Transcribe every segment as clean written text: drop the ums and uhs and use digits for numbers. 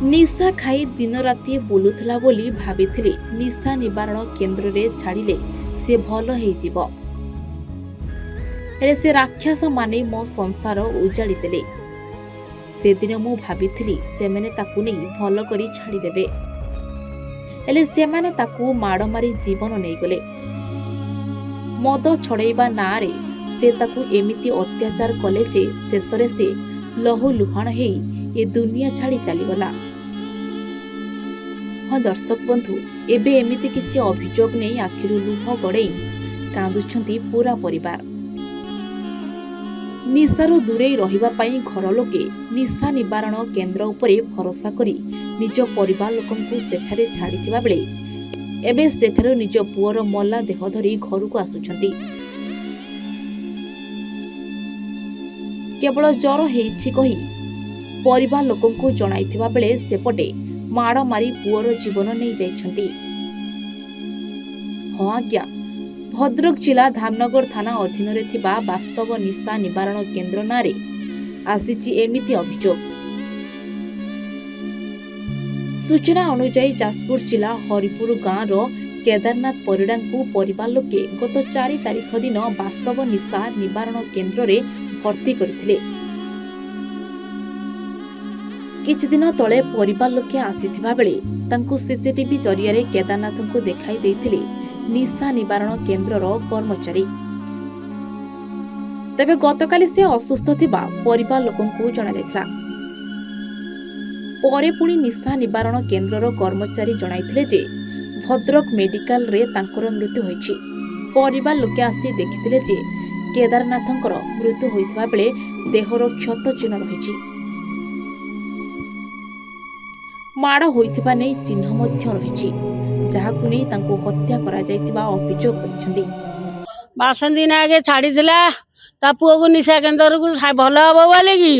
निशा खाई दिन राति बुलुथला बोली भाबिथिली निशा निवारण केन्द्र रे छाड़िले से भल हेई जीवो। हेले से राक्षस माने मो संसार उजाड़ी देले। से दिन मु भाबिथिली से माने ताकू नै भल करी छाड़ी देबे। हेले से माने ताकू माड़ मारी जीवन नै गले। मद छड़ैबा नारे से ताकू एमिति अत्याचार कले जे शेषरे से लहु लुहाण हेई ए दुनिया छाड़ी चली गला। हाँ दर्शक बंधु, एबे एमिति किसी अभियोग नहीं आखिरु लुह गड़े कांदुछंती पूरा परिवार। निशारू दूरे रहिबा पाई घर लोके निशा निवारण केन्द्र उपरे भरोसा करी निज परिवार लोकंकु सेठारे छाड़िथिबा बेले एबे सेठारो निज पुअर मल्ला देह धरी घरକୁ आसुछंती। केवल जर हेइछि कही परिवार लोकंकु जणाइथिबा बेले सेपटे माड़ मारी पुअर जीवन नहीं जाइछंती। हाँ आज्ञा, भद्रक जिला धामनगर थाना अधीन रे थिबा वास्तव निशा निवारण केन्द्र नारे आसीछि एमिति अभियोग। सूचना अनुसार जाजपुर जिला हरिपुर गाँव रो केदारनाथ परिडांकु परिवार लोके गत 4 तारिख दिन वास्तव निशा निवारण केन्द्र रे भर्ती करथिले। किछि दिन तले परिवार लोके आसीथिबा बेले तांकु सीसीटीवी जरिया रे केदारनाथंकु देखाई देथिले निशा निवारण केन्द्रर कर्मचारी। तेबे गतकाली से असुस्थ थिबा परिवार लोकंकु जणाइथिला। परे पुणी निशा निवारण केन्द्रर कर्मचारी जणाइथिले जे भद्रक मेडिकल रे तांकर मृत्यु होईछि। परिवार लोके आसी देखिथिले जे केदारनाथंकर मृत्यु होइथिबा बेले देहर क्षत चिन्ह रहिछि। माड़ होइथिबा नै चिन्ह मध्य रहिछि, जाहाकु नै तांको हत्या करा जाइतिबा अभियोग करछन्ती। बासंती ना आगे छाड़ी दिला ता पुओ को निशा केन्द्र को भल हबो बोले की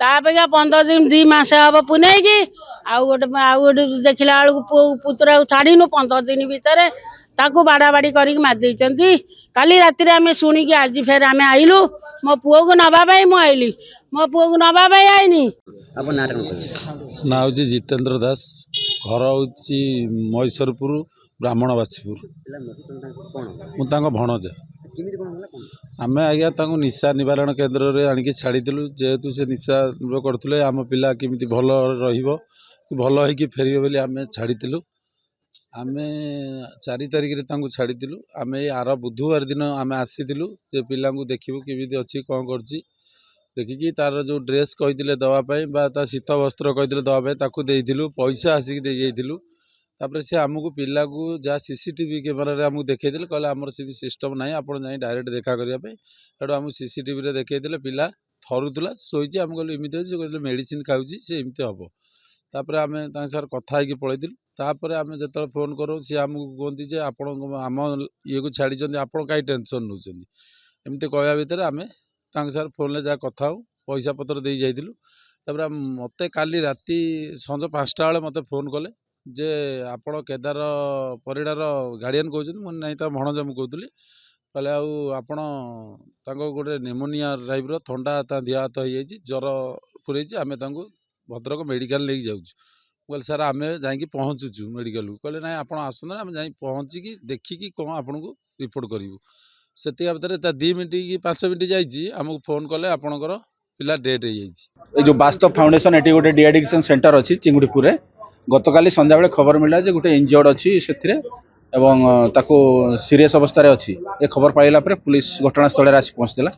तापेक्षा 15 दिन 2 मास हबो पुनै की आउ गोटे देखिला बेलू पुओ पुतरा छाड़ीनु 15 दिन भितर ताकू बाड़ा बाड़ी करिक मार देइचंती। काली राति रे आमे सुनी की आज फेर आमे आइलु मो पुओ को नबा भाई मु आइली मो पुओ को नबा भाई आइनी। ना हूँ जितेन्द्र दास, घर हूँ महेश्वरपुर ब्राह्मणवासीपुर। मुझे भणजा आम आज्ञा निशा निवारण केन्द्र में आणिक छाड़ीलु जेहेतु से निशा करते आम पिला केमी भल भल हो फेर बोली आम छाड़ीलु। आम 4 तारिख में छाड़ीलु। आम आर बुधवार दिन आम आसीलु जे पिला देखू केमी अच्छी कौन कर देखिकी तार जो ड्रेस कही दवापाई बा शीत वस्त्र कही दवापाई ताकू देइथिलु पैसा आसिक दे जाइथिलु। तापर से आमको पिला को जहाँ सीसीटीवी कैमेरा आमको देखते कहले आमर सी सिस्टम ना आप डायरेक्ट देखा करने आम सीसीटीवी देखते पिला थरुला शोची आम कहलु इमती अच्छे कहते मेडिसिन खाऊँ सी एमती हम। तापर आम सर कथा होगी पलैलु। तापर आम जो फोन करूँ सी आमको कहती जे आप आम ये को छाड़ी आप कहीं टेंशन नौ एमती कहवा भितर आम सर फोन जहाँ कथा हो पैसा पत्र दे जाइलु। तापर मत काली राति संज 5टा बेले मत फोन कले जे आपण केदार परिडार गार्डियन कहते मुझे नहीं भणजा मुझे कहती कहले आपण गोटे निमोनिया टाइप थंडा देह हाथ हो ज्वर पूरे आम भद्रक मेडिकल लेके जाऊँ। कहले सर आम जा पहुँचुचु मेडिकल को कहले ना आप आसना आम जा पहुँचिकी देखिकी कौन आपन को रिपोर्ट करूँ। से भितर 2 मिनट कि 5 मिनट जाइए आमको फोन कले आपणकर पिला डेट हो जो वास्तव फाउंडेशन एटी गोटे डिएडिक्शन सेंटर अच्छी चिंगुड़ीपुर गतकाली संध्या बेले खबर मिला जे गोटे इंजर्ड अच्छी से सीरीयस अवस्था अच्छी ये खबर पाइला पुलिस घटनास्थल आसी पहुँचला।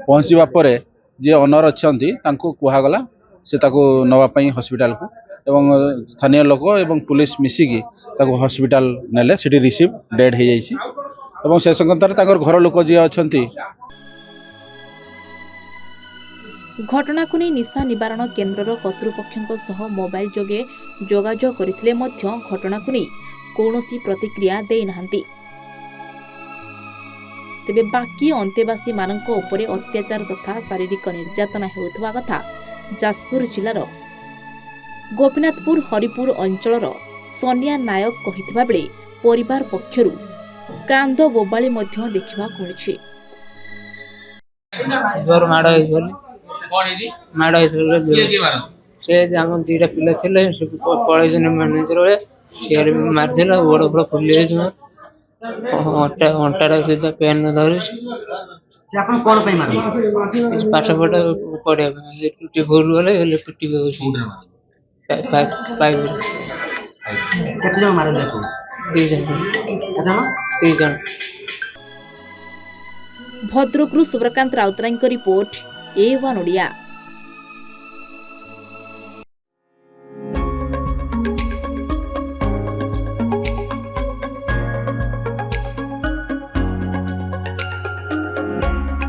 पहुँचवा जे ओनर अच्छा कहगला से नवापाई हॉस्पिटल को एवं स्थानीय लोक एवं पुलिस मिसिकी हॉस्पिटल नेले सिटी रिसीव डेड हो जाइए से संगतर घर लोक जी अच्छा। घटना को नहीं निशा निवारण केन्द्र कर्तृपक्षों सह मोबाइल जोगे जोगाजोग करथिले मध्य घटना को नहीं कौनसी प्रतिक्रिया देई नाहंती। तेबे बाकी अंतेवासी मानक उपरे अत्याचार तथा शारीरिक निर्यातना हेउथबा कथा जाजपुर जिलार गोपीनाथपुर हरिपुर अंचलर सोनिया नायक कहिथिबा बेले परिवार पक्षरु कांद बोबाली मध्य देखिबा मिलुछि। जोर माड़ माड़ से आम दुईटा पिला थे पलैस मैनेजर भाई सीआर भी मारिदेला गोड़ फोड़ फुली अंटा सीधा पेन धरी पाठ पाठ पढ़ा टुटी भूल गले टुटी दी जन भद्रकରୁ ସୁବ୍ରକାନ୍ତ ରାଉତରାୟଙ୍କ ରିପୋର୍ଟ A1 ଓଡ଼ିଆ।